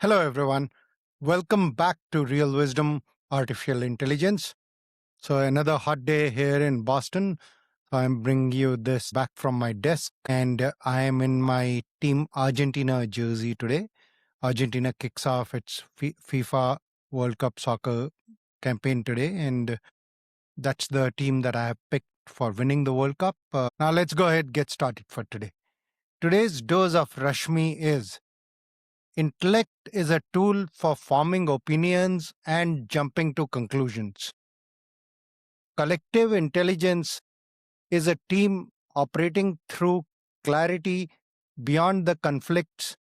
Hello, everyone. Welcome back to Real Wisdom Artificial Intelligence. So, another hot day here in Boston. I'm bringing you this back from my desk, and I am in my Team Argentina jersey today. Argentina kicks off its FIFA World Cup soccer campaign today, and that's the team that I have picked for winning the World Cup. Now, let's go ahead and get started for today. Today's dose of Rashmi is: intellect is a tool for forming opinions and jumping to conclusions. Collective intelligence is a team operating through clarity beyond the conflicts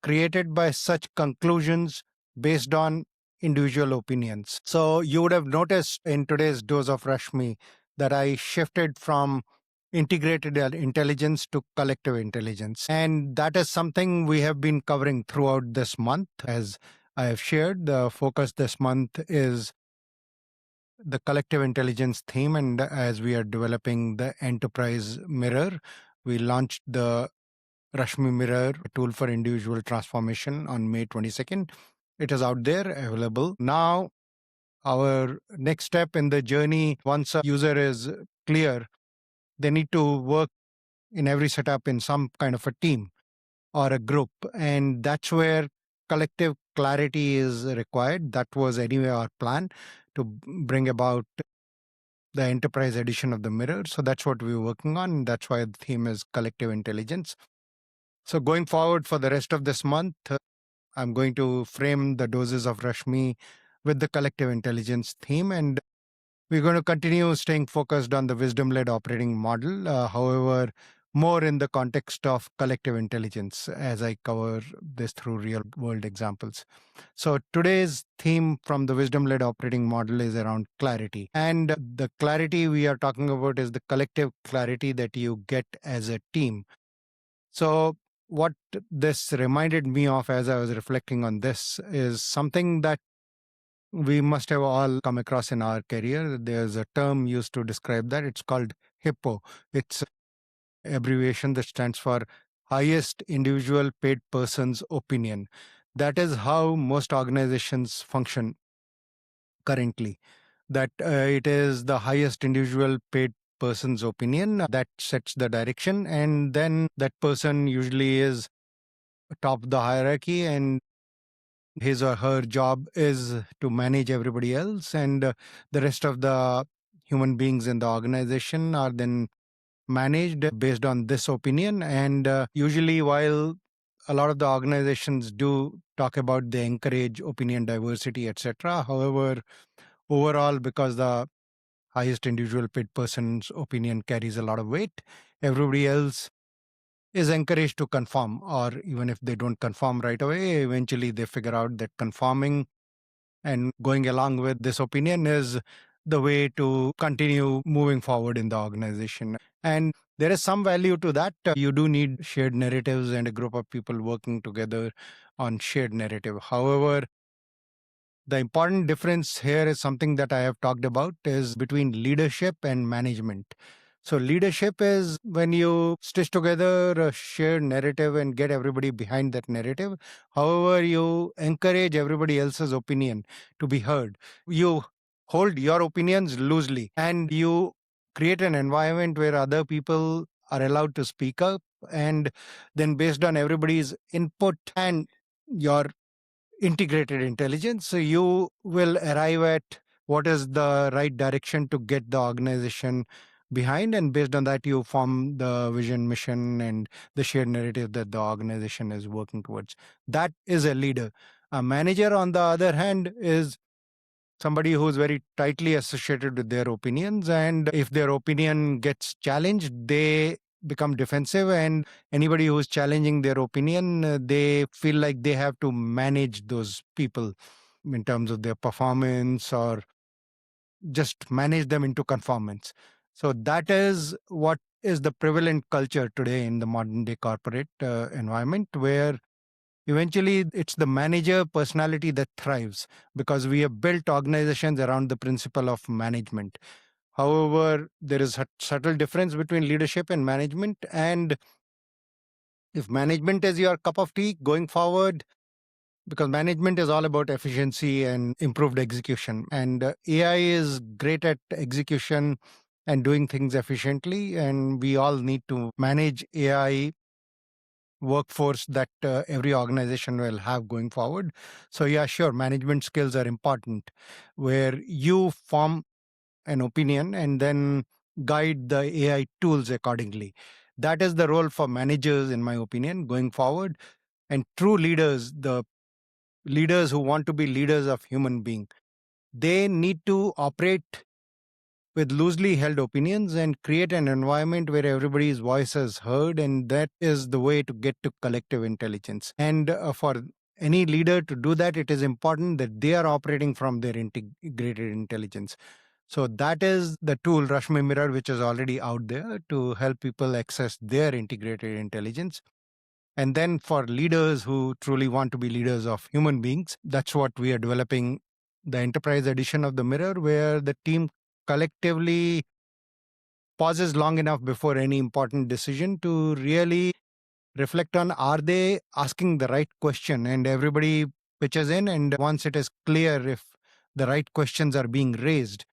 created by such conclusions based on individual opinions. So you would have noticed in today's dose of Rashmi that I shifted from integrated intelligence to collective intelligence. And that is something we have been covering throughout this month. As I have shared, the focus this month is the collective intelligence theme. And as we are developing the enterprise mirror, we launched the RASHMI mirror tool for individual transformation on May 22nd. It is out there available. Now, our next step in the journey, once a user is clear, they need to work in every setup in some kind of a team or a group. And that's where collective clarity is required. That was anyway our plan to bring about the enterprise edition of the mirror. So that's what we're working on. That's why the theme is collective intelligence. So going forward for the rest of this month, I'm going to frame the doses of Rashmi with the collective intelligence theme, and we're going to continue staying focused on the wisdom-led operating model, however, more in the context of collective intelligence as I cover this through real-world examples. So today's theme from the wisdom-led operating model is around clarity. And the clarity we are talking about is the collective clarity that you get as a team. So what this reminded me of as I was reflecting on this is something that we must have all come across in our career. There's a term used to describe that. It's called HIPPO. It's an abbreviation that stands for highest individual paid person's opinion. That is how most organizations function currently. That it is the highest individual paid person's opinion that sets the direction, and then that person usually is top of the hierarchy, and his or her job is to manage everybody else, and the rest of the human beings in the organization are then managed based on this opinion. And usually, while a lot of the organizations do talk about they encourage opinion diversity, etc., however, overall, because the highest individual paid person's opinion carries a lot of weight, everybody else is encouraged to conform, or even if they don't conform right away, eventually they figure out that conforming and going along with this opinion is the way to continue moving forward in the organization. And there is some value to that. You do need shared narratives and a group of people working together on shared narrative. However, the important difference here is something that I have talked about is between leadership and management. So leadership is when you stitch together a shared narrative and get everybody behind that narrative. However, you encourage everybody else's opinion to be heard. You hold your opinions loosely and you create an environment where other people are allowed to speak up. And then based on everybody's input and your integrated intelligence, so you will arrive at what is the right direction to get the organization behind, and based on that you form the vision, mission, and the shared narrative that the organization is working towards. That is a leader. A manager, on the other hand, is somebody who's very tightly associated with their opinions, and if their opinion gets challenged, they become defensive, and anybody who's challenging their opinion, they feel like they have to manage those people in terms of their performance or just manage them into conformance. So that is what is the prevalent culture today in the modern day corporate environment, where eventually it's the manager personality that thrives, because we have built organizations around the principle of management. However, there is a subtle difference between leadership and management. And if management is your cup of tea going forward, because management is all about efficiency and improved execution. And AI is great at execution and doing things efficiently. And we all need to manage AI workforce that every organization will have going forward. So, yeah, sure, management skills are important, where you form an opinion and then guide the AI tools accordingly. That is the role for managers, in my opinion, going forward. And true leaders, the leaders who want to be leaders of human being, they need to operate with loosely held opinions and create an environment where everybody's voice is heard. And that is the way to get to collective intelligence. And for any leader to do that, it is important that they are operating from their integrated intelligence. So that is the tool Rashmi Mirror, which is already out there to help people access their integrated intelligence. And then for leaders who truly want to be leaders of human beings, that's what we are developing, the enterprise edition of the Mirror, where the team collectively pauses long enough before any important decision to really reflect on, are they asking the right question, and everybody pitches in. And once it is clear if the right questions are being raised,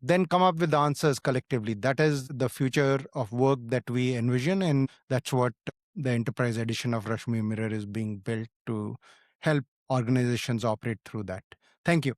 then come up with the answers collectively. That is the future of work that we envision. And that's what the enterprise edition of Rashmi Mirror is being built to help organizations operate through that. Thank you.